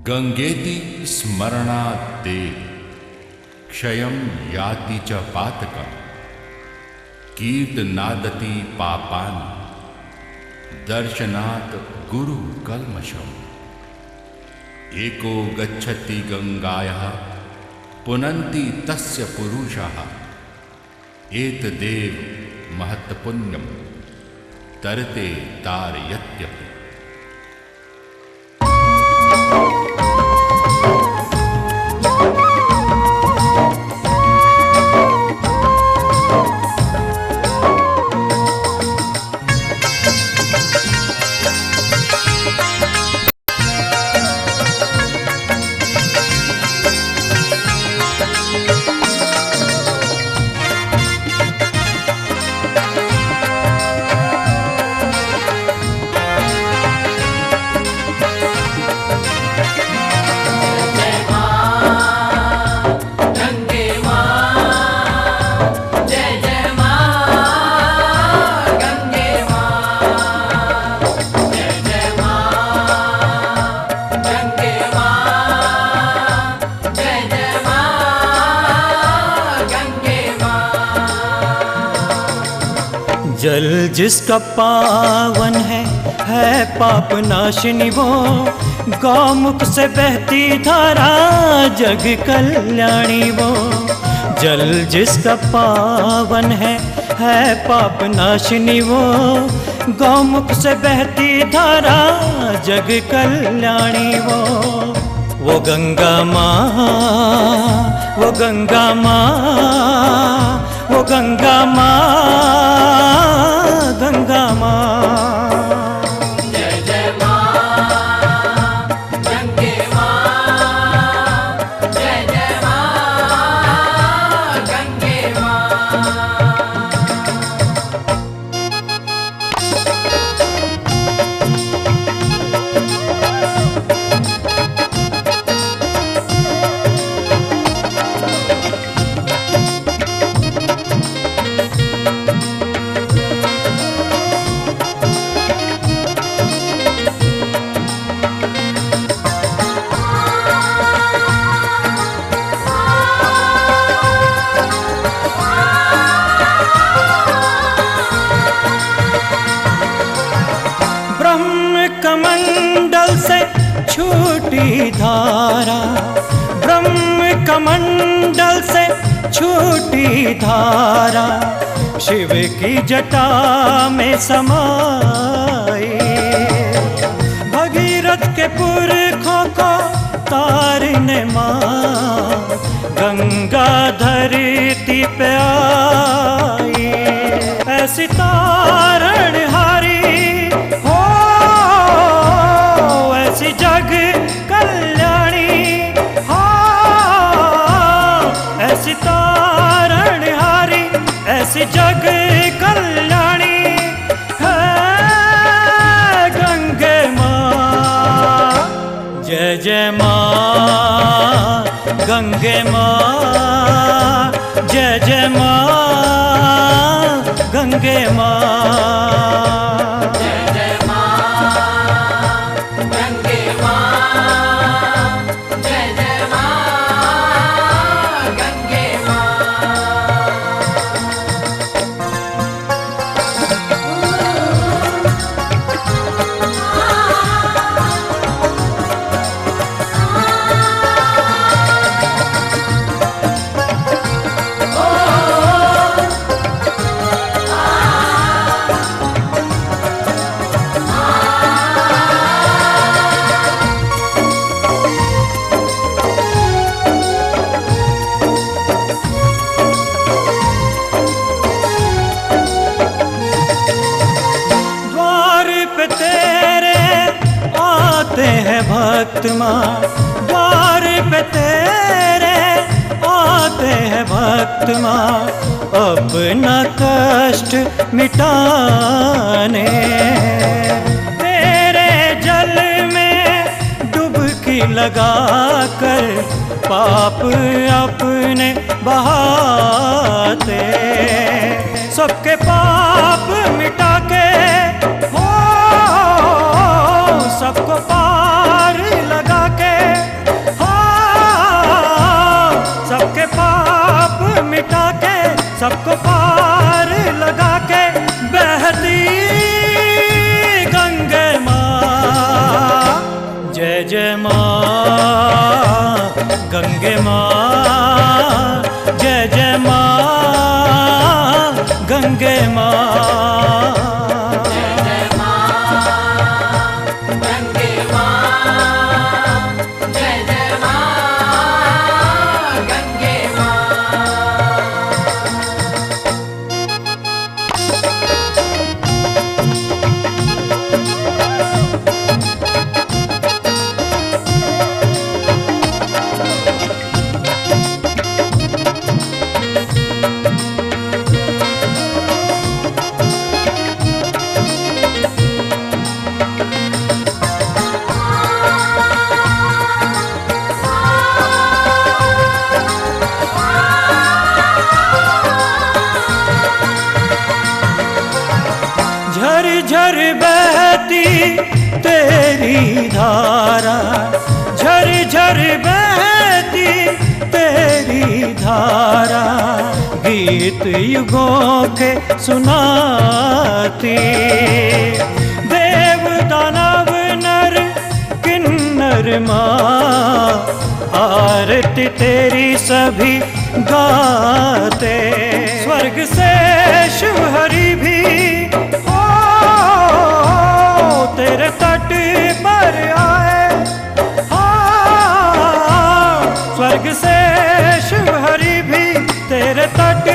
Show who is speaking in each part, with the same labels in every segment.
Speaker 1: गंगेति स्मरणात् क्षयं याति च पातकम् कीर्तनादति पापान् दर्शनात् गुरु कल्मषम् एको गच्छति गंगायाः पुनन्ति तस्य पुरुषः एतदेव महत्पुण्यं तरते तारयत्यपि।
Speaker 2: जल जिसका पावन है पाप नाशिनी वो, गौमुख से बहती धारा जग कल्याणी वो। जल जिसका पावन है पाप नाशिनी वो, गौमुख से बहती धारा जग कल्याणी वो गंगा माँ, वो गंगा माँ, वो गंगा माँ, गंगा माँ।
Speaker 3: जय जय माँ गंगे माँ, जय जय माँ गंगे माँ।
Speaker 2: कमंडल से छूटी धारा, ब्रह्म कमंडल से छूटी धारा, शिव की जटा में समाई। भगीरथ के पुरखों को तारने माँ गंगा धरती पे आई। ऐसी तारण हारी ऐसी जग कल्याणी, हाँ ऐसी तारण हारी, ऐसी जग कल्याणी है गंगे माँ। जय जय माँ गंगे माँ, जय जय माँ गंगे माँ। भक्त माँ द्वार पे तेरे आते हैं भक्त माँ, अपना कष्ट मिटाने। तेरे जल में डुबकी लगाकर पाप अपने बहाते, सबके पाप मिटा के हो सबको पार लगा के गंगे माँ, जय जय माँ गंगे माँ।
Speaker 3: जय जय माँ गंगे माँ, जय जय माँ गंगे माँ।
Speaker 2: झर झर बहती तेरी धारा, झर झर बहती तेरी धारा, गीत युगों के सुनाती। देव दानव नर किन्नर माँ, आरती तेरी सभी गाते। स्वर्ग से शिव हरि भी तेरे तट पर आए। स्वर्ग से शिव हरि भी तेरे तट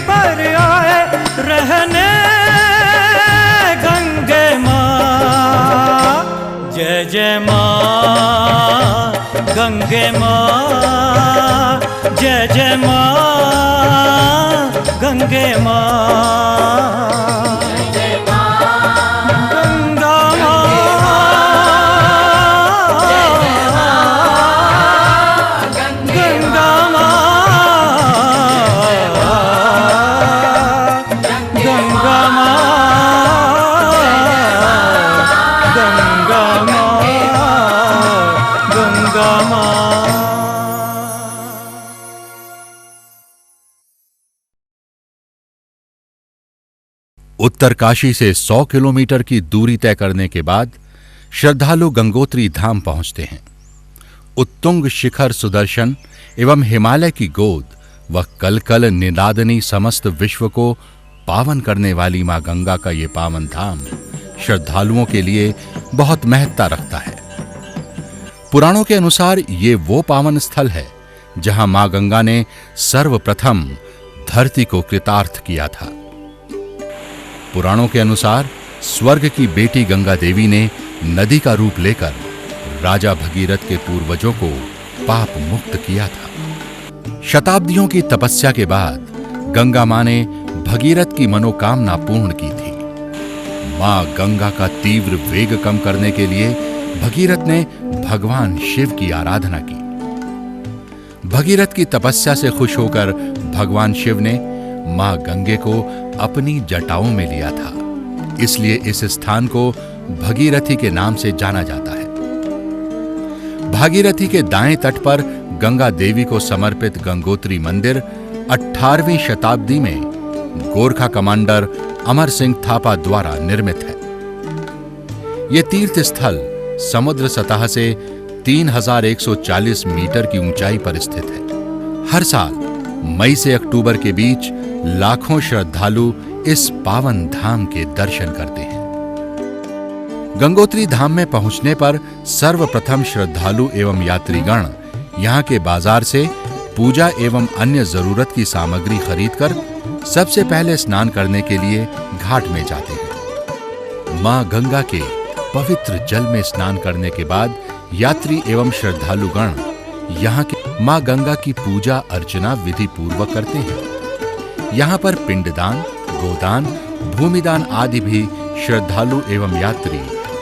Speaker 2: पर आए। रहने गंगे माँ, जय जय माँ गंगे माँ, जय जय माँ गंगे माँ।
Speaker 1: उत्तरकाशी से 100 किलोमीटर की दूरी तय करने के बाद श्रद्धालु गंगोत्री धाम पहुंचते हैं। उत्तुंग शिखर सुदर्शन एवं हिमालय की गोद व कलकल निनादनी समस्त विश्व को पावन करने वाली मां गंगा का ये पावन धाम श्रद्धालुओं के लिए बहुत महत्ता रखता है। पुराणों के अनुसार ये वो पावन स्थल है जहां मां गंगा ने सर्वप्रथम धरती को कृतार्थ किया था। पुराणों के अनुसार स्वर्ग की बेटी गंगा देवी ने नदी का रूप लेकर राजा भगीरथ के पूर्वजों को पाप मुक्त किया था। शताब्दियों की तपस्या के बाद गंगा मां ने भगीरथ की मनोकामना पूर्ण की थी। मां गंगा का तीव्र वेग कम करने के लिए भगीरथ ने भगवान शिव की आराधना की। भगीरथ की तपस्या से खुश होकर भगवान शिव ने मां गंगे को अपनी जटाओं में लिया था। इसलिए इस स्थान को भगीरथी के नाम से जाना जाता है। भागीरथी के दाएं तट पर गंगा देवी को समर्पित गंगोत्री मंदिर 18वीं शताब्दी में गोरखा कमांडर अमर सिंह थापा द्वारा निर्मित है। यह तीर्थ स्थल समुद्र सतह से 3140 मीटर की ऊंचाई पर स्थित है। हर साल मई से अक्टूबर के बीच लाखों श्रद्धालु इस पावन धाम के दर्शन करते हैं। गंगोत्री धाम में पहुंचने पर सर्वप्रथम श्रद्धालु एवं यात्रीगण यहां के बाजार से पूजा एवं अन्य जरूरत की सामग्री खरीदकर सबसे पहले स्नान करने के लिए घाट में जाते हैं। मां गंगा के पवित्र जल में स्नान करने के बाद यात्री एवं श्रद्धालुगण यहाँ के मां गंगा की पूजा अर्चना विधि पूर्वक करते हैं। यहाँ पर पिंडदान, गोदान, भूमिदान आदि भी श्रद्धालु एवं यात्री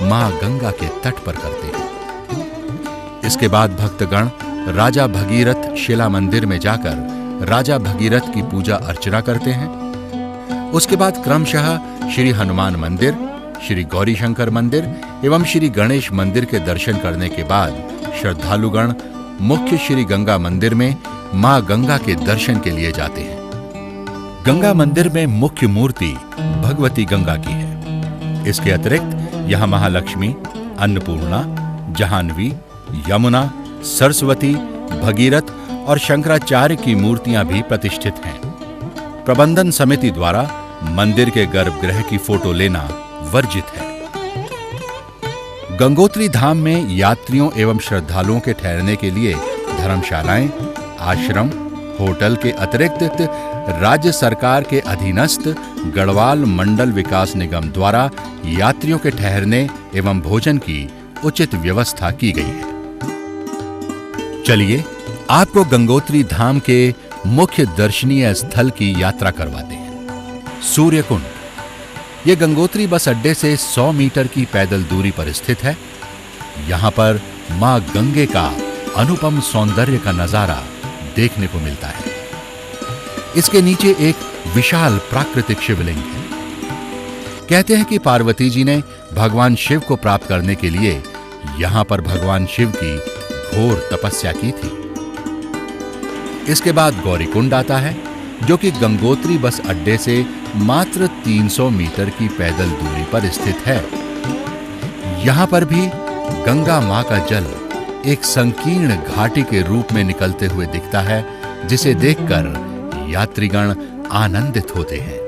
Speaker 1: मां गंगा के तट पर करते हैं। इसके बाद भक्तगण राजा भगीरथ शिला मंदिर में जाकर राजा भगीरथ की पूजा अर्चना करते हैं। उसके बाद क्रमशः श्री हनुमान मंदिर, श्री गौरीशंकर मंदिर एवं श्री गणेश मंदिर के दर्शन करने के बाद श्रद्धालुगण मुख्य श्री गंगा मंदिर में मां गंगा के दर्शन के लिए जाते हैं। गंगा मंदिर में मुख्य मूर्ति भगवती गंगा की है। इसके अतिरिक्त यहाँ महालक्ष्मी, अन्नपूर्णा, जाह्नवी, यमुना, सरस्वती, भगीरथ और शंकराचार्य की मूर्तियां भी प्रतिष्ठित हैं। प्रबंधन समिति द्वारा मंदिर के गर्भगृह की फोटो लेना वर्जित है। गंगोत्री धाम में यात्रियों एवं श्रद्धालुओं के ठहरने के लिए धर्मशालाएं, आश्रम, होटल के अतिरिक्त राज्य सरकार के अधीनस्थ गढ़वाल मंडल विकास निगम द्वारा यात्रियों के ठहरने एवं भोजन की उचित व्यवस्था की गई है। चलिए आपको गंगोत्री धाम के मुख्य दर्शनीय स्थल की यात्रा करवाते हैं। सूर्यकुंड, यह गंगोत्री बस अड्डे से 100 मीटर की पैदल दूरी पर स्थित है। यहां पर मां गंगे का अनुपम सौंदर्य का नजारा देखने को मिलता है। इसके नीचे एक विशाल प्राकृतिक शिवलिंग है। कहते हैं कि पार्वती जी ने भगवान शिव को प्राप्त करने के लिए यहां पर भगवान शिव की घोर तपस्या की थी। इसके बाद गौरीकुंड आता है, जो कि गंगोत्री बस अड्डे से मात्र 300 मीटर की पैदल दूरी पर स्थित है। यहां पर भी गंगा मां का जल एक संकीर्ण घाटी के रूप में निकलते हुए दिखता है, जिसे देखकर यात्रीगण आनंदित होते हैं।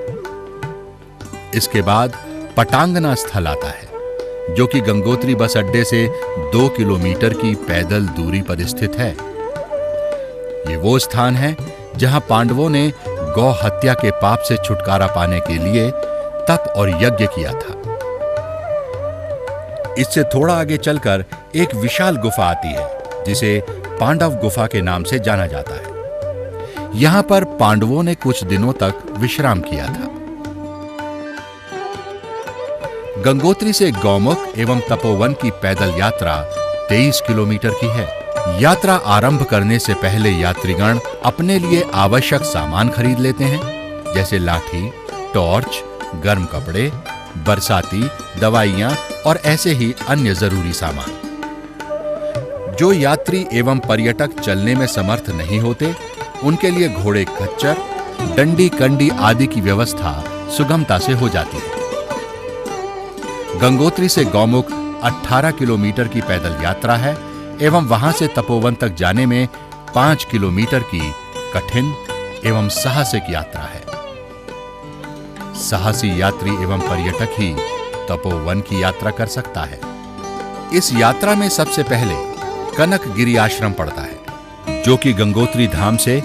Speaker 1: इसके बाद पटांगना स्थल आता है, जो कि गंगोत्री बस अड्डे से 2 किलोमीटर की पैदल दूरी पर स्थित है। ये वो स्थान है जहां पांडवों ने गौ हत्या के पाप से छुटकारा पाने के लिए तप और यज्ञ किया था। इससे थोड़ा आगे चलकर एक विशाल गुफा आती है, जिसे पांडव गुफा के नाम से जाना जाता है। यहां पर पांडवों ने कुछ दिनों तक विश्राम किया था। गंगोत्री से गौमुख एवं तपोवन की पैदल यात्रा 23 किलोमीटर की है। यात्रा आरंभ करने से पहले यात्रीगण अपने लिए आवश्यक सामान खरीद लेते हैं, जैसे लाठी, टॉर्च, गर्म कपड़े, बरसाती, दवाइयां और ऐसे ही अन्य जरूरी सामान। जो यात्री एवं पर्यटक चलने में समर्थ नहीं होते, उनके लिए घोड़े, खच्चर, डंडी, कंडी आदि की व्यवस्था सुगमता से हो जाती है। गंगोत्री से गौमुख 18 किलोमीटर की पैदल यात्रा है एवं वहां से तपोवन तक जाने में 5 किलोमीटर की कठिन एवं साहसिक यात्रा है। साहसी यात्री एवं पर्यटक ही तपोवन की यात्रा कर सकता है। इस यात्रा में सबसे पहले कनकगिरी आश्रम पड़ता है, जो कि गंगोत्री धाम से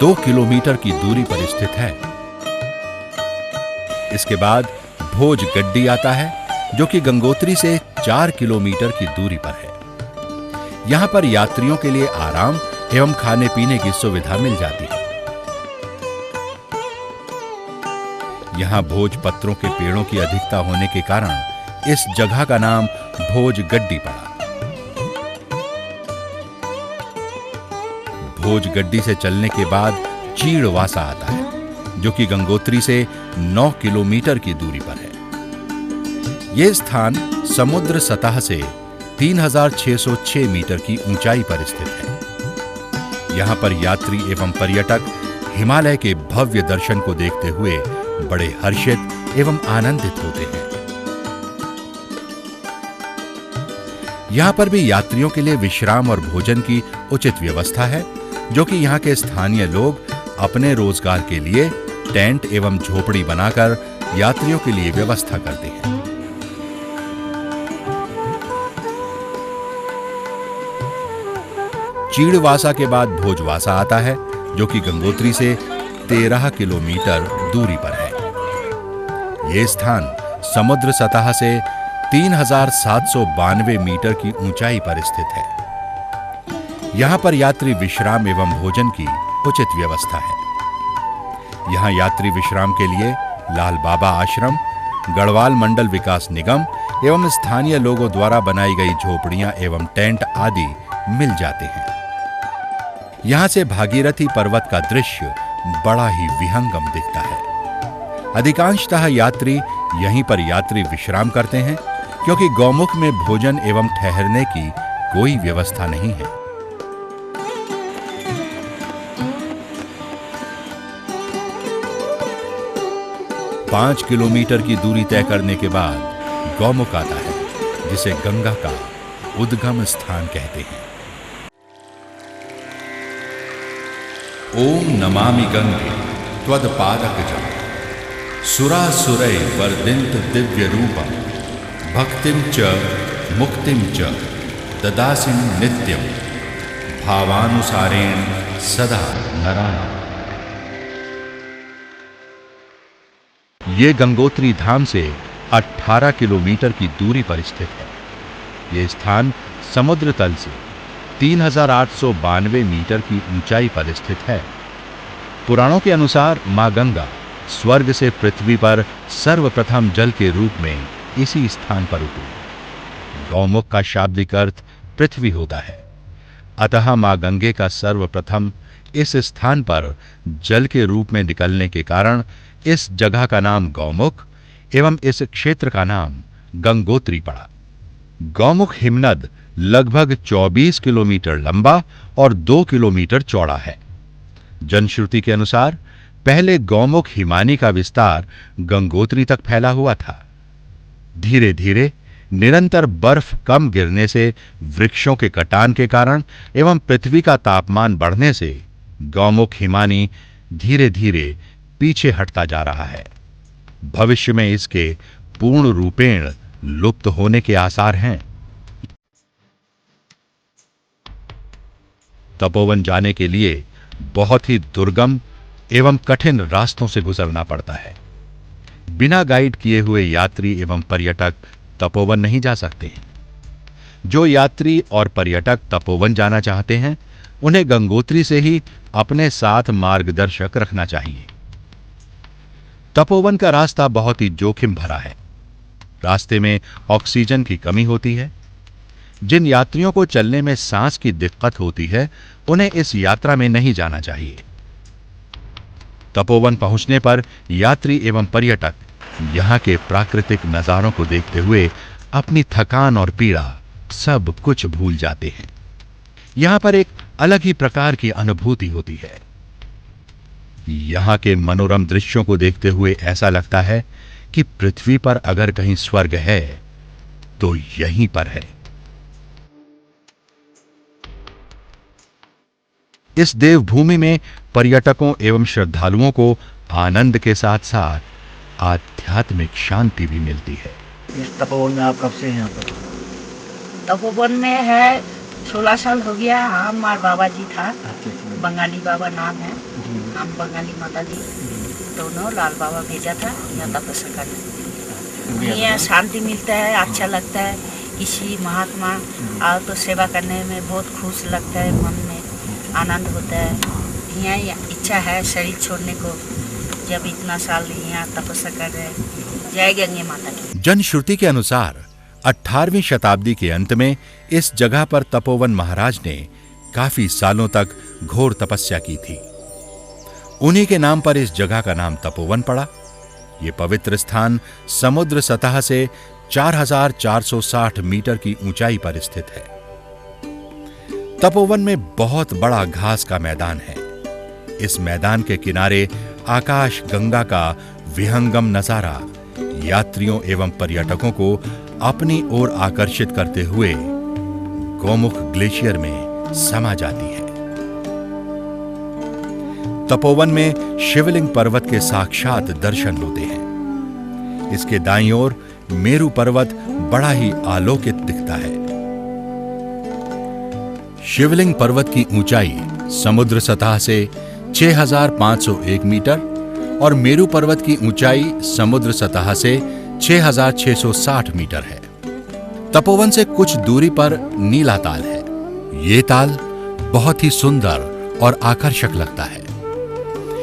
Speaker 1: 2 किलोमीटर की दूरी पर स्थित है। इसके बाद भोज गड्डी आता है, जो कि गंगोत्री से 4 किलोमीटर की दूरी पर है। यहां पर यात्रियों के लिए आराम एवं खाने पीने की सुविधा मिल जाती है। यहां भोज पत्रों के पेड़ों की अधिकता होने के कारण इस जगह का नाम भोज गड्डी पड़ा। भोज गड्डी से चलने के बाद चीड़वासा आता है, जो कि गंगोत्री से 9 किलोमीटर की दूरी पर है। यह स्थान समुद्र सतह से 3606 मीटर की ऊंचाई पर स्थित है। यहां पर यात्री एवं पर्यटक हिमालय के भव्य दर्शन को देखते हुए बड़े हर्षित एवं आनंदित होते हैं। यहां पर भी यात्रियों के लिए विश्राम और भोजन की उचित व्यवस्था है, जो कि यहां के स्थानीय लोग अपने रोजगार के लिए टेंट एवं झोपड़ी बनाकर यात्रियों के लिए व्यवस्था करते हैं। चीड़वासा के बाद भोजवासा आता है, जो कि गंगोत्री से 13 किलोमीटर दूरी पर है। यह स्थान समुद्र सतह से 3792 मीटर की ऊंचाई पर स्थित है। यहां पर यात्री विश्राम एवं भोजन की उचित व्यवस्था है। यहां यात्री विश्राम के लिए लाल बाबा आश्रम, गढ़वाल मंडल विकास निगम एवं स्थानीय लोगों द्वारा बनाई गई झोपड़ियां एवं टेंट आदि मिल जाते हैं। यहां से भागीरथी पर्वत का दृश्य बड़ा ही विहंगम दिखता है। अधिकांशतः यात्री यहीं पर यात्री विश्राम करते हैं, क्योंकि गौमुख में भोजन एवं ठहरने की कोई व्यवस्था नहीं है। पांच किलोमीटर की दूरी तय करने के बाद गौमुख आता है, जिसे गंगा का उद्गम स्थान कहते हैं। ओम नमामि गंगे त्वदपादकजं सुरासुरै वर्धिन्त दिव्य रूपं भक्तिं च मुक्तिं च ददासि नित्यं भावानुसारेण सदा नराणाम्। ये गंगोत्री धाम से 18 किलोमीटर की दूरी पर स्थित है। ये स्थान समुद्र तल से 3892 मीटर की ऊंचाई पर स्थित है। पुराणों के अनुसार मां गंगा स्वर्ग से पृथ्वी पर सर्वप्रथम जल के रूप में इसी स्थान पर उतरी। गौमुख का शाब्दिक अर्थ पृथ्वी होता है, अतः मां गंगे का सर्वप्रथम इस स्थान पर जल के रूप में निकलने के कारण इस जगह का नाम गौमुख एवं इस क्षेत्र का नाम गंगोत्री पड़ा। गौमुख हिमनद लगभग 24 किलोमीटर लंबा और 2 किलोमीटर चौड़ा है। जनश्रुति के अनुसार पहले गौमुख हिमानी का विस्तार गंगोत्री तक फैला हुआ था। धीरे धीरे निरंतर बर्फ कम गिरने से, वृक्षों के कटान के कारण एवं पृथ्वी का तापमान बढ़ने से गौमुख हिमानी धीरे धीरे पीछे हटता जा रहा है। भविष्य में इसके पूर्ण रूपेण लुप्त होने के आसार हैं। तपोवन जाने के लिए बहुत ही दुर्गम एवं कठिन रास्तों से गुजरना पड़ता है। बिना गाइड किए हुए यात्री एवं पर्यटक तपोवन नहीं जा सकते। जो यात्री और पर्यटक तपोवन जाना चाहते हैं, उन्हें गंगोत्री से ही अपने साथ मार्गदर्शक रखना चाहिए। तपोवन का रास्ता बहुत ही जोखिम भरा है। रास्ते में ऑक्सीजन की कमी होती है। जिन यात्रियों को चलने में सांस की दिक्कत होती है, उन्हें इस यात्रा में नहीं जाना चाहिए। तपोवन पहुंचने पर यात्री एवं पर्यटक यहां के प्राकृतिक नजारों को देखते हुए अपनी थकान और पीड़ा सब कुछ भूल जाते हैं। यहां पर एक अलग ही प्रकार की अनुभूति होती है। यहां के मनोरम दृश्यों को देखते हुए ऐसा लगता है कि पृथ्वी पर अगर कहीं स्वर्ग है तो यहीं पर है। इस देवभूमि में पर्यटकों एवं श्रद्धालुओं को आनंद के साथ साथ आध्यात्मिक शांति भी मिलती है।
Speaker 4: इस तपोवन में आप कब से हैं यहाँ पर?
Speaker 5: तपोवन में है 16 साल हो गया। हमारे बाबा जी था, बंगाली बाबा नाम है, हम बंगाली माता जी दोनों लाल बाबा भेजा था यहाँ तपस्या करने। यहाँ शांति मिलता है, अच्छा लगता है। किसी महात्मा आओ तो सेवा करने में बहुत खुश लगता है, मन में आनंद होता है। यहाँ इच्छा है शरीर छोड़ने को, जब इतना साल यहाँ तपस्या कर रहे हैं। जय गंगे माता की।
Speaker 1: जनश्रुति के अनुसार 18वीं शताब्दी के अंत में इस जगह पर तपोवन महाराज ने काफी सालों तक घोर तपस्या की थी। उन्हीं के नाम पर इस जगह का नाम तपोवन पड़ा। यह पवित्र स्थान समुद्र सतह से 4460 मीटर की ऊंचाई पर स्थित है। तपोवन में बहुत बड़ा घास का मैदान है। इस मैदान के किनारे आकाश गंगा का विहंगम नजारा यात्रियों एवं पर्यटकों को अपनी ओर आकर्षित करते हुए गौमुख ग्लेशियर में समा जाती है। तपोवन में शिवलिंग पर्वत के साक्षात दर्शन होते हैं। इसके दाईं ओर मेरु पर्वत बड़ा ही आलोकित दिखता है। शिवलिंग पर्वत की ऊंचाई समुद्र सतह से 6501 मीटर और मेरु पर्वत की ऊंचाई समुद्र सतह से 6660 मीटर है। तपोवन से कुछ दूरी पर नीला ताल है। ये ताल बहुत ही सुंदर और आकर्षक लगता है।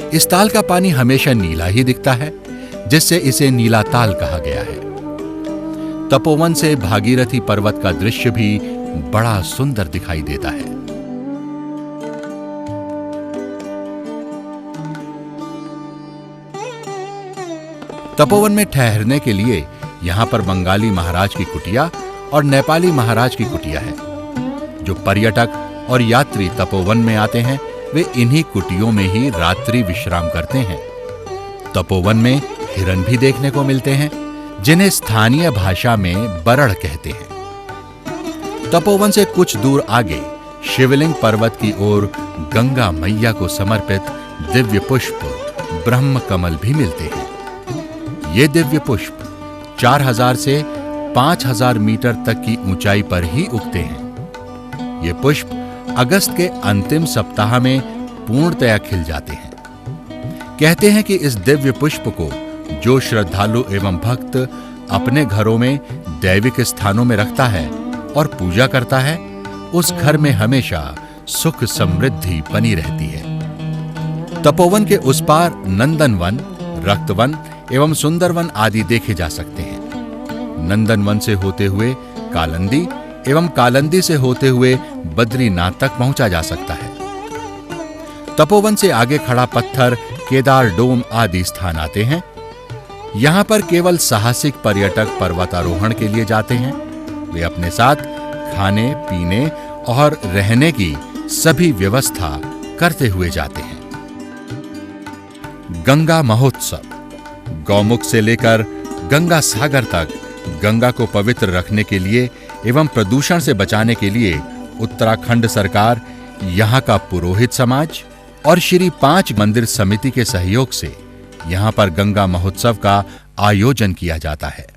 Speaker 1: इस ताल का पानी हमेशा नीला ही दिखता है, जिससे इसे नीला ताल कहा गया है। तपोवन से भागीरथी पर्वत का दृश्य भी बड़ा सुंदर दिखाई देता है। तपोवन में ठहरने के लिए यहां पर बंगाली महाराज की कुटिया और नेपाली महाराज की कुटिया है। जो पर्यटक और यात्री तपोवन में आते हैं, वे इन्हीं कुटियों में ही रात्रि विश्राम करते हैं। तपोवन में हिरण भी देखने को मिलते हैं, जिन्हें स्थानीय भाषा में बरड़ कहते हैं। तपोवन से कुछ दूर आगे शिवलिंग पर्वत की ओर गंगा मैया को समर्पित दिव्य पुष्प ब्रह्म कमल भी मिलते हैं। ये दिव्य पुष्प 4000 से 5000 मीटर तक की ऊंचाई पर ही उगते हैं। ये पुष्प अगस्त के अंतिम सप्ताह में पूर्णतया खिल जाते हैं। कहते हैं कि इस दिव्य पुष्प को जो श्रद्धालु एवं भक्त अपने घरों में दैविक स्थानों में रखता है और पूजा करता है, उस घर में हमेशा सुख समृद्धि बनी रहती है। तपोवन के उस पार नंदनवन, रक्तवन एवं सुंदरवन आदि देखे जा सकते हैं। नंदनवन से होते हुए कालंदी एवं कालंदी से होते हुए बद्रीनाथ तक पहुंचा जा सकता है। तपोवन से आगे खड़ा पत्थर, केदार डोम आदि स्थान आते हैं। यहां पर केवल साहसिक पर्यटक पर्वतारोहण के लिए जाते हैं। वे अपने साथ खाने पीने और रहने की सभी व्यवस्था करते हुए जाते हैं। गंगा महोत्सव। गौमुख से लेकर गंगा सागर तक गंगा को पवित्र रखने के लिए एवं प्रदूषण से बचाने के लिए उत्तराखंड सरकार, यहां का पुरोहित समाज और श्री 5 मंदिर समिति के सहयोग से यहां पर गंगा महोत्सव का आयोजन किया जाता है।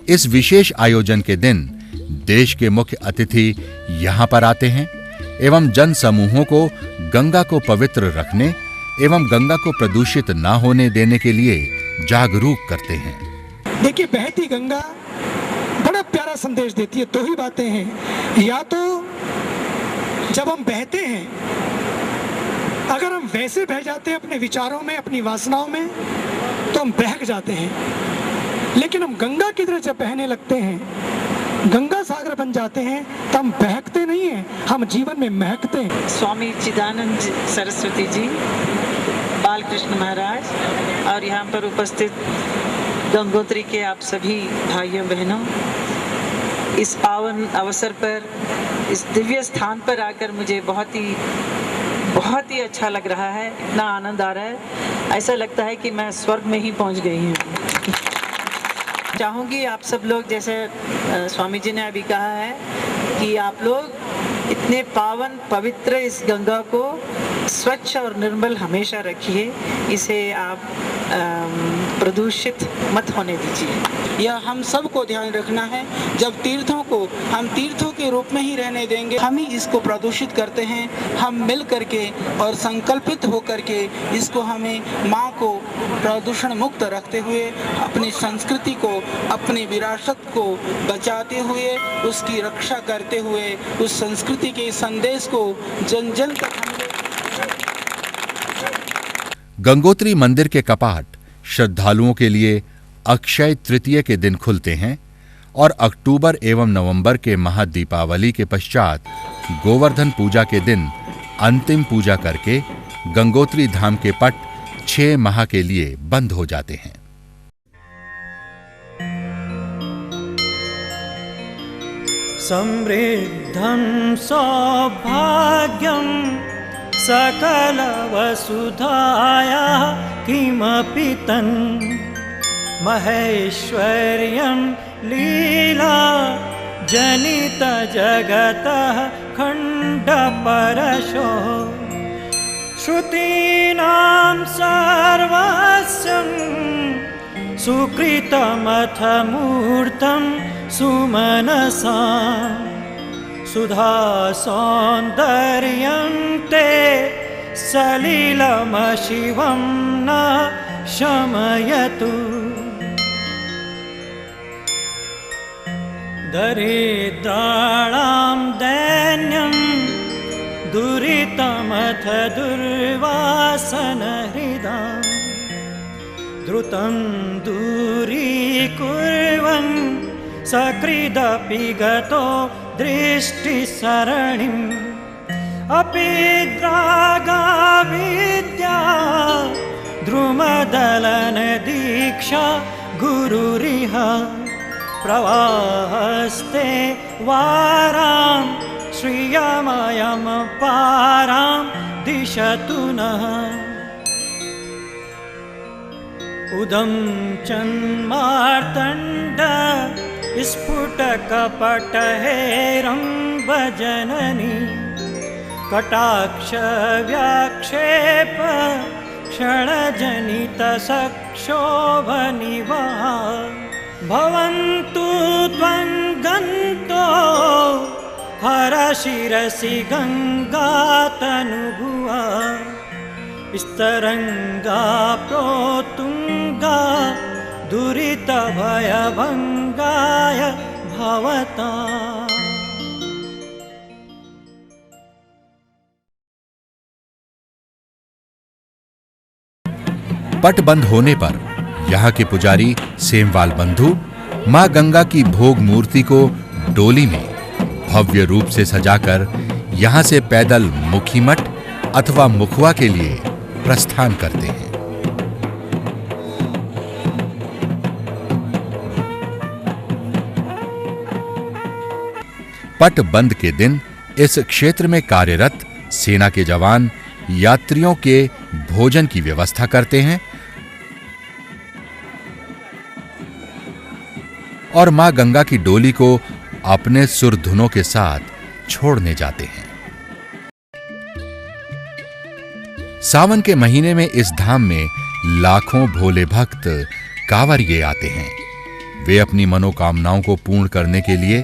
Speaker 1: इस विशेष आयोजन के दिन देश के मुख्य अतिथि यहां पर आते हैं एवं जन समूहों को गंगा को पवित्र रखने एवं गंगा को प्रदूषित ना होने देने के लिए जागरूक करते हैं।
Speaker 6: देखिए, बहती गंगा बड़ा प्यारा संदेश देती है। दो ही बातें हैं, या तो जब हम बहते हैं, अगर हम वैसे बह जाते हैं अपने विचारों में, अपनी वासनाओं में, तो हम बहक जाते हैं। लेकिन हम गंगा की तरह जब बहने लगते हैं, गंगा सागर बन जाते हैं, तो हम बहकते नहीं हैं, हम जीवन में महकते हैं।
Speaker 7: स्वामी चिदानंद सरस्वती जी, बालकृष्ण महाराज और यहाँ पर उपस्थित गंगोत्री के आप सभी भाइयों बहनों, इस पावन अवसर पर, इस दिव्य स्थान पर आकर मुझे बहुत ही अच्छा लग रहा है। इतना आनंद आ रहा है, ऐसा लगता है कि मैं स्वर्ग में ही पहुंच गई हूँ। चाहूँगी आप सब लोग, जैसे स्वामी जी ने अभी कहा है, कि आप लोग इतने पावन पवित्र इस गंगा को स्वच्छ और निर्मल हमेशा रखिए, इसे आप प्रदूषित मत होने दीजिए।
Speaker 8: यह हम सबको ध्यान रखना है। जब तीर्थों को हम तीर्थों के रूप में ही रहने देंगे, हम ही इसको प्रदूषित करते हैं। हम मिल करके और संकल्पित होकर के इसको, हमें माँ को प्रदूषण मुक्त रखते हुए, अपनी संस्कृति को, अपनी विरासत को बचाते हुए, उसकी रक्षा करते हुए, उस संस्कृति के संदेश को जन जन तक
Speaker 1: गंगोत्री मंदिर के कपाट श्रद्धालुओं के लिए अक्षय तृतीय के दिन खुलते हैं और अक्टूबर एवं नवंबर के महादीपावली के पश्चात गोवर्धन पूजा के दिन अंतिम पूजा करके गंगोत्री धाम के पट 6 माह के लिए बंद हो जाते हैं।
Speaker 2: समृद्धं सौभाग्यं सकल वसुधाया किमपि तन् महेश्वर्यं लीला जनित जगतः खण्डपरशो श्रुतीनां सर्वस्यं सुकृतमथ मूर्तं सुमनसा सुधा सौन्दर्यं ते सलिलमशिवं न शमयतु दरिद्राणां दैन्यं दुरितमथ दुर्वासनहृदा द्रुतं दूरीकुर्वन् सकृदपि गतो दृष्टिसरणिम् अपि द्रागाविद्या द्रुमदलनदीक्षा गुरुरिह प्रवाहस्ते वारां श्रियमयं पारां दिशतु नः उदं चन्मार्तण्ड स्फुटकपटहेरम्बजननी कटाक्षव्याक्षेप क्षणजनितसक्षोभनिवः भवन्तु त्वङ्गन्तो हरशिरसि गङ्गातनुभुवा स्तरङ्गा प्रोत्तुङ्गा दुरितभयभङ्गाय भवता।
Speaker 1: पट बंद होने पर यहाँ के पुजारी सेमवाल बंधु मां गंगा की भोग मूर्ति को डोली में भव्य रूप से सजाकर यहाँ से पैदल मुखीमठ अथवा मुखवा के लिए प्रस्थान करते हैं। पट बंद के दिन इस क्षेत्र में कार्यरत सेना के जवान यात्रियों के भोजन की व्यवस्था करते हैं और मां गंगा की डोली को अपने सुरधुनों के साथ छोड़ने जाते हैं। सावन के महीने में इस धाम में लाखों भोले भक्त कांवरिये आते हैं। वे अपनी मनोकामनाओं को पूर्ण करने के लिए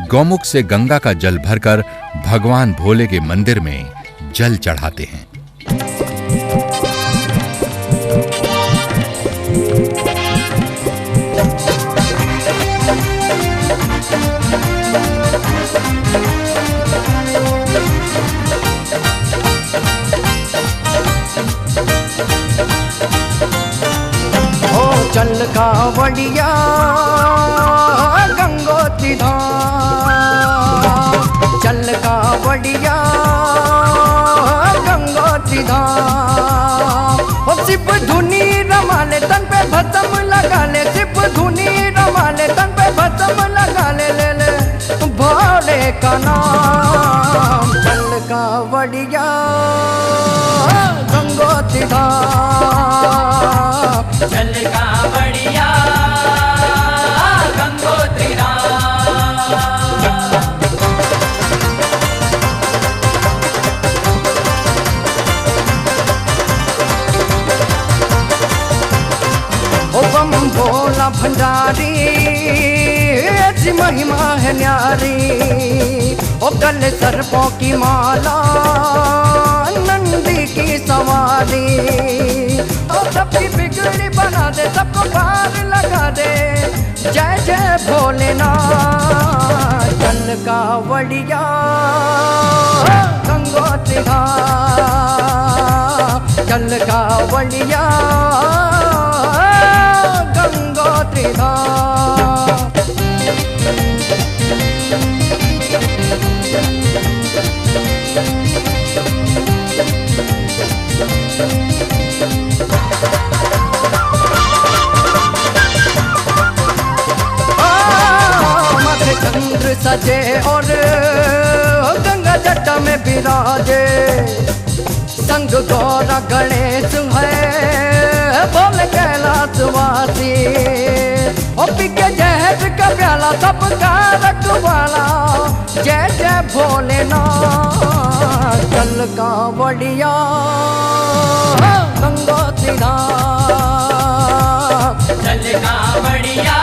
Speaker 1: गौमुख से गंगा का जल भरकर भगवान भोले के मंदिर में जल चढ़ाते हैं।
Speaker 3: चल कावड़िया गंगोत्री धाम, चल कावड़िया गंगोत्री धाम। ओ सिप धुनी रमा ले तन पे भस्म लगा ले, सिप धुनी रमा ले तन पे भस्म लगा ले, ले भोले का नाम। चल कावड़िया गंगोत्री धाम,
Speaker 9: चल कावड़िया गंगोत्री धाम।
Speaker 3: ओ बम भोला भंडारी ऐसी महिमा है न्यारी। ओ गले सर्पों की माला नंदी की सवारी। ओ सबकी बिगड़ी बना दे, सबको पार लगा दे, जय जय भोलेनाथ। चल कावड़िया गंगोत्री धाम, चल कावड़िया गंगोत्री धाम। माथे चंद्र सजे और गंगा जटा में विराजे, संग गौरा गणेश है बोले कैलाशवासी। ओ पी के जहर का प्याला सबका रखवाला, जय जय भोलेनाथ। चल कावड़िया गंगोत्री धाम,
Speaker 9: चल कावड़िया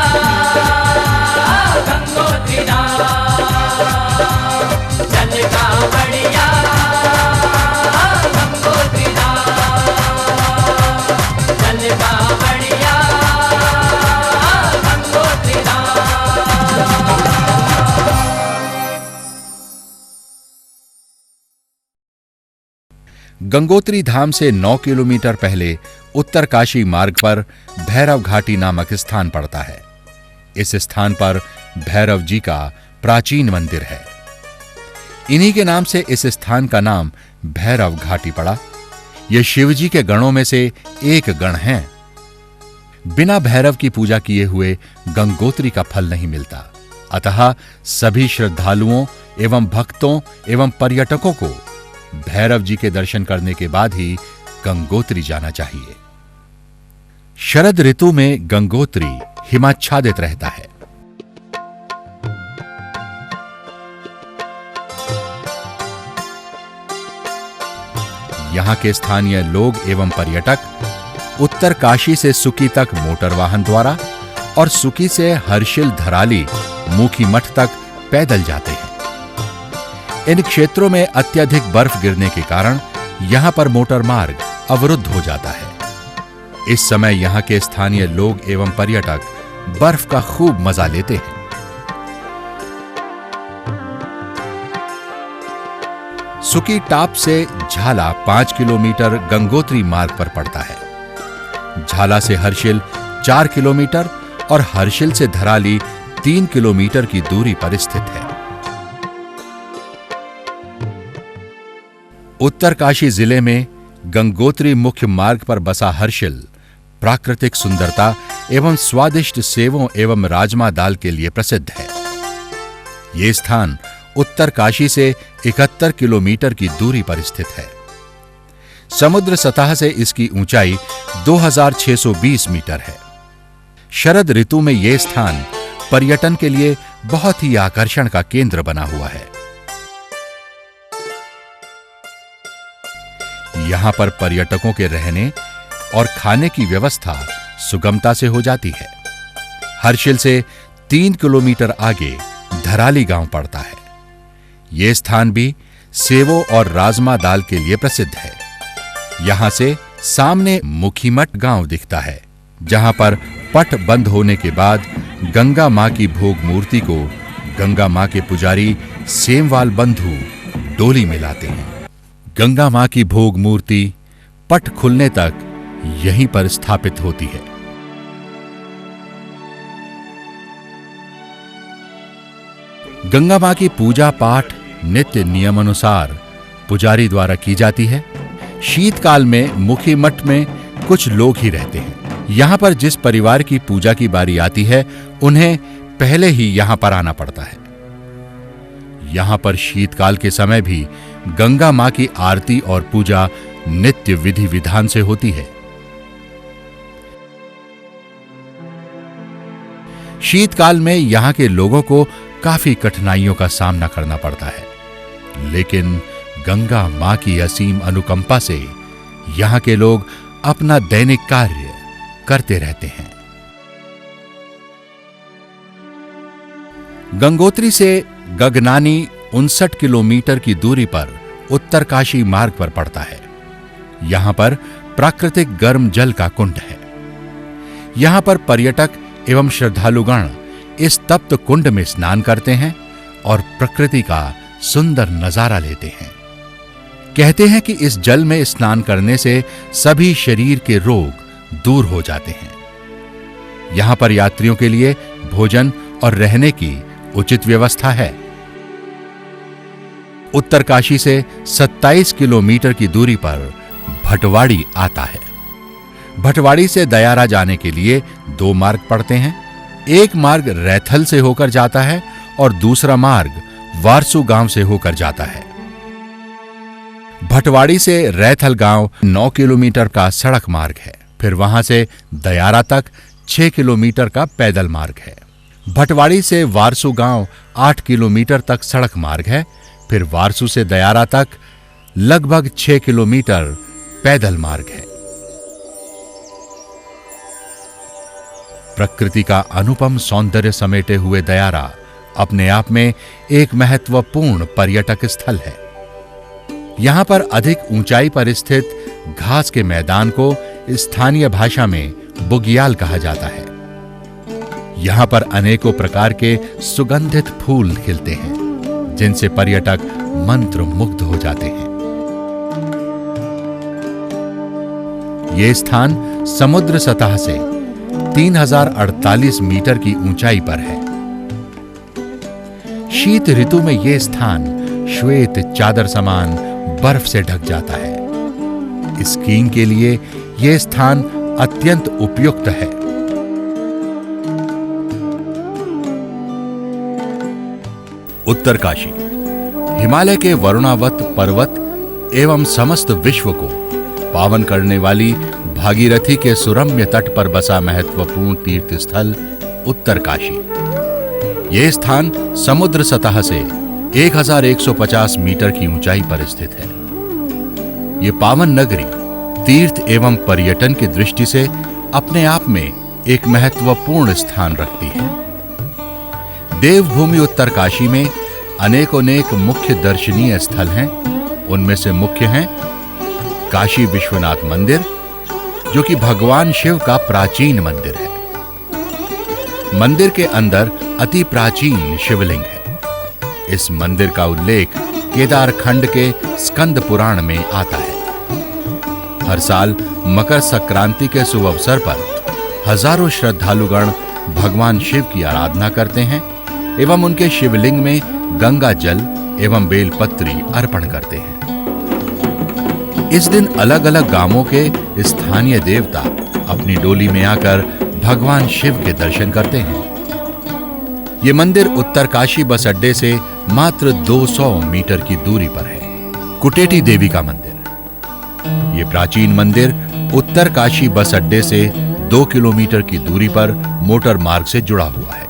Speaker 9: गंगोत्री धाम, चल कावड़िया गंगोत्री धाम, चल कावड़िया गंगोत्री धाम।
Speaker 1: गंगोत्री धाम से 9 किलोमीटर पहले उत्तरकाशी मार्ग पर भैरव घाटी नामक स्थान पड़ता है। इस स्थान पर भैरव जी का प्राचीन मंदिर है। इन्हीं के नाम से इस स्थान का नाम भैरव घाटी पड़ा। ये शिव जी के गणों में से एक गण हैं। बिना भैरव की पूजा किए हुए गंगोत्री का फल नहीं मिलता। अतः सभी श्रद्धालुओं एवं भक्तों एवं पर्यटकों को भैरव जी के दर्शन करने के बाद ही गंगोत्री जाना चाहिए। शरद ऋतु में गंगोत्री हिमाच्छादित रहता है। यहां के स्थानीय लोग एवं पर्यटक उत्तरकाशी से सुकी तक मोटर वाहन द्वारा और सुकी से हर्षिल धराली मुखी मठ तक पैदल जाते हैं। इन क्षेत्रों में अत्यधिक बर्फ गिरने के कारण यहां पर मोटर मार्ग अवरुद्ध हो जाता है। इस समय यहां के स्थानीय लोग एवं पर्यटक बर्फ का खूब मजा लेते हैं। सुकी टाप से झाला 5 किलोमीटर गंगोत्री मार्ग पर पड़ता है। झाला से हर्षिल 4 किलोमीटर और हर्षिल से धराली 3 किलोमीटर की दूरी पर स्थित है। उत्तरकाशी जिले में गंगोत्री मुख्य मार्ग पर बसा हर्षिल प्राकृतिक सुंदरता एवं स्वादिष्ट सेवों एवं राजमा दाल के लिए प्रसिद्ध है। ये स्थान उत्तरकाशी से 71 किलोमीटर की दूरी पर स्थित है। समुद्र सतह से इसकी ऊंचाई 2620 मीटर है। शरद ऋतु में यह स्थान पर्यटन के लिए बहुत ही आकर्षण का केंद्र बना हुआ है। यहां पर पर्यटकों के रहने और खाने की व्यवस्था सुगमता से हो जाती है। हर्षिल से 3 किलोमीटर आगे धराली गांव पड़ता है। यह स्थान भी सेवो और राजमा दाल के लिए प्रसिद्ध है। यहां से सामने मुखीमठ गांव दिखता है, जहां पर पट बंद होने के बाद गंगा मां की भोग मूर्ति को गंगा मां के पुजारी सेमवाल बंधु डोली में लाते हैं। गंगा मां की भोग मूर्ति पट खुलने तक यहीं पर स्थापित होती है। गंगा मां की पूजा पाठ नित्य नियमानुसार पुजारी द्वारा की जाती है। शीतकाल में मुखीमठ में कुछ लोग ही रहते हैं। यहां पर जिस परिवार की पूजा की बारी आती है, उन्हें पहले ही यहां पर आना पड़ता है। यहां पर शीतकाल के समय भी गंगा मां की आरती और पूजा नित्य विधि विधान से होती है। शीतकाल में यहां के लोगों को काफी कठिनाइयों का सामना करना पड़ता है, लेकिन गंगा मां की असीम अनुकंपा से यहां के लोग अपना दैनिक कार्य करते रहते हैं। गंगोत्री से गगनानी 59 किलोमीटर की दूरी पर उत्तरकाशी मार्ग पर पड़ता है। यहां पर प्राकृतिक गर्म जल का कुंड है। यहां पर पर्यटक एवं श्रद्धालुगण इस तप्त कुंड में स्नान करते हैं और प्रकृति का सुंदर नजारा लेते हैं। कहते हैं कि इस जल में स्नान करने से सभी शरीर के रोग दूर हो जाते हैं। यहां पर यात्रियों के लिए भोजन और रहने की उचित व्यवस्था है। उत्तरकाशी से 27 किलोमीटर की दूरी पर भटवाड़ी आता है। भटवाड़ी से दयारा जाने के लिए 2 मार्ग पड़ते हैं। एक मार्ग रैथल से होकर जाता है और दूसरा मार्ग वारसू गांव से होकर जाता है। भटवाड़ी से रैथल गांव 9 किलोमीटर का सड़क मार्ग है। फिर वहां से दयारा तक 6 किलोमीटर का पैदल मार्ग है। भटवाड़ी से वारसू गांव 8 किलोमीटर तक सड़क मार्ग है। फिर वारसू से दयारा तक लगभग 6 किलोमीटर पैदल मार्ग है। प्रकृति का अनुपम सौंदर्य समेटे हुए दयारा अपने आप में एक महत्वपूर्ण पर्यटक स्थल है। यहां पर अधिक ऊंचाई पर स्थित घास के मैदान को स्थानीय भाषा में बुग्याल कहा जाता है। यहां पर अनेकों प्रकार के सुगंधित फूल खिलते हैं, जिनसे पर्यटक मंत्रमुग्ध हो जाते हैं। यह स्थान समुद्र सतह से 3048 मीटर की ऊंचाई पर है। शीत ऋतु में यह स्थान श्वेत चादर समान बर्फ से ढक जाता है। स्कीइंग के लिए यह स्थान अत्यंत उपयुक्त है। उत्तरकाशी हिमालय के वरुणावत पर्वत एवं समस्त विश्व को पावन करने वाली भागीरथी के सुरम्य तट पर बसा महत्वपूर्ण तीर्थ स्थल उत्तरकाशी। यह स्थान समुद्र सतह से 1150 मीटर की ऊंचाई पर स्थित है। यह पावन नगरी तीर्थ एवं पर्यटन की दृष्टि से अपने आप में एक महत्वपूर्ण स्थान रखती है। देवभूमि उत्तरकाशी में अनेक मुख्य दर्शनीय स्थल हैं। उनमें से मुख्य हैं काशी विश्वनाथ मंदिर, जो कि भगवान शिव का प्राचीन मंदिर है। मंदिर के अंदर अति प्राचीन शिवलिंग है। इस मंदिर का उल्लेख केदार खंड के स्कंद पुराण में आता है। हर साल मकर संक्रांति के शुभ अवसर पर हजारों श्रद्धालुगण भगवान शिव की आराधना करते हैं एवं उनके शिवलिंग में गंगा जल एवं बेलपत्री अर्पण करते हैं। इस दिन अलग अलग गांवों के स्थानीय देवता अपनी डोली में आकर भगवान शिव के दर्शन करते हैं। ये मंदिर उत्तरकाशी बस अड्डे से मात्र 200 मीटर की दूरी पर है। कुटेटी देवी का मंदिर। ये प्राचीन मंदिर उत्तरकाशी बस अड्डे से 2 किलोमीटर की दूरी पर मोटर मार्ग से जुड़ा हुआ है।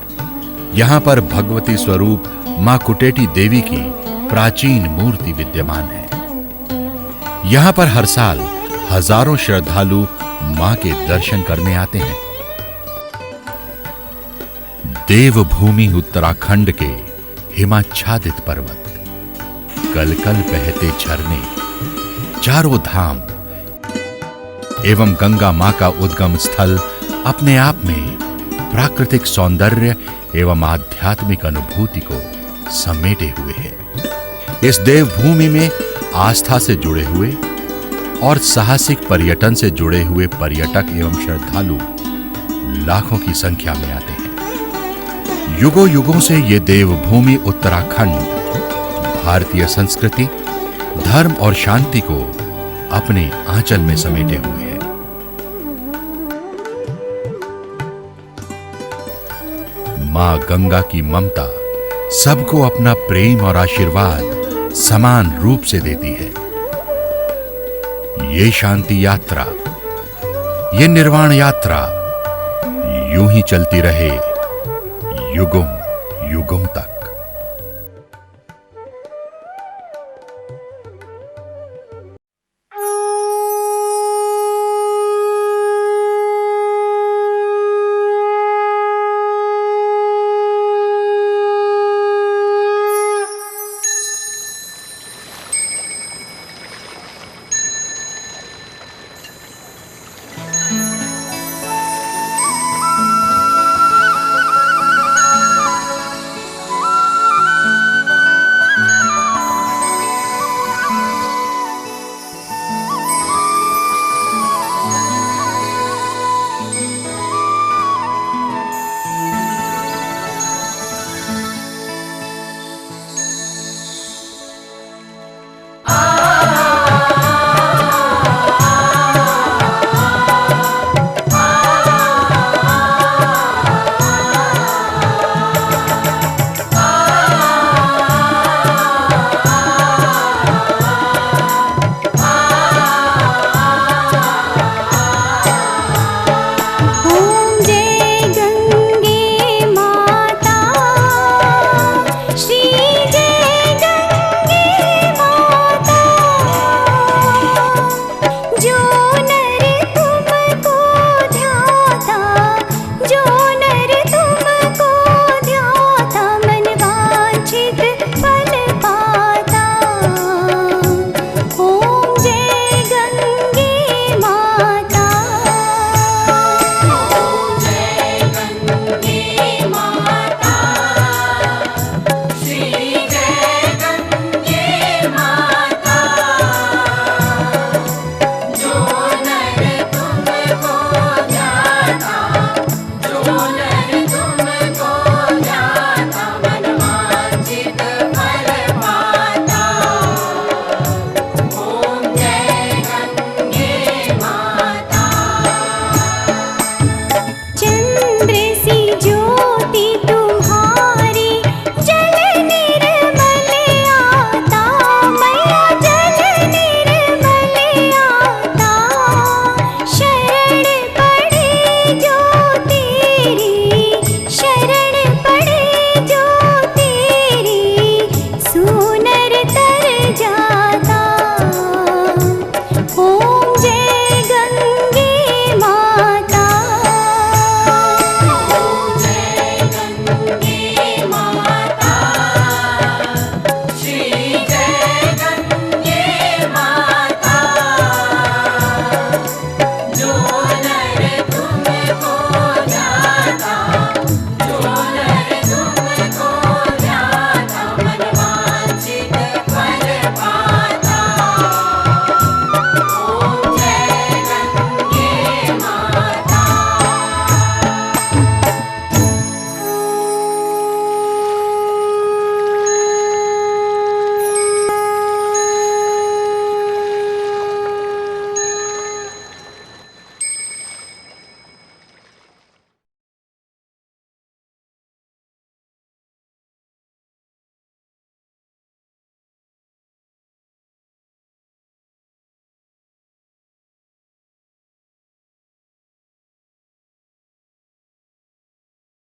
Speaker 1: यहां पर भगवती स्वरूप मां कुटेटी देवी की प्राचीन मूर्ति विद्यमान है। यहां पर हर साल हजारों श्रद्धालु मां के दर्शन करने आते हैं। देवभूमि उत्तराखंड के हिमाच्छादित पर्वत, कल कल बहते झरने, चारों धाम एवं गंगा मां का उद्गम स्थल अपने आप में प्राकृतिक सौंदर्य एवं आध्यात्मिक अनुभूति को समेटे हुए है। इस देवभूमि में आस्था से जुड़े हुए और साहसिक पर्यटन से जुड़े हुए पर्यटक एवं श्रद्धालु लाखों की संख्या में आते हैं। युगों युगों से ये देवभूमि उत्तराखंड भारतीय संस्कृति, धर्म और शांति को अपने आंचल में समेटे हुए है। मां गंगा की ममता सबको अपना प्रेम और आशीर्वाद समान रूप से देती है। ये शांति यात्रा, ये निर्वाण यात्रा यूं ही चलती रहे युगों युगों तक।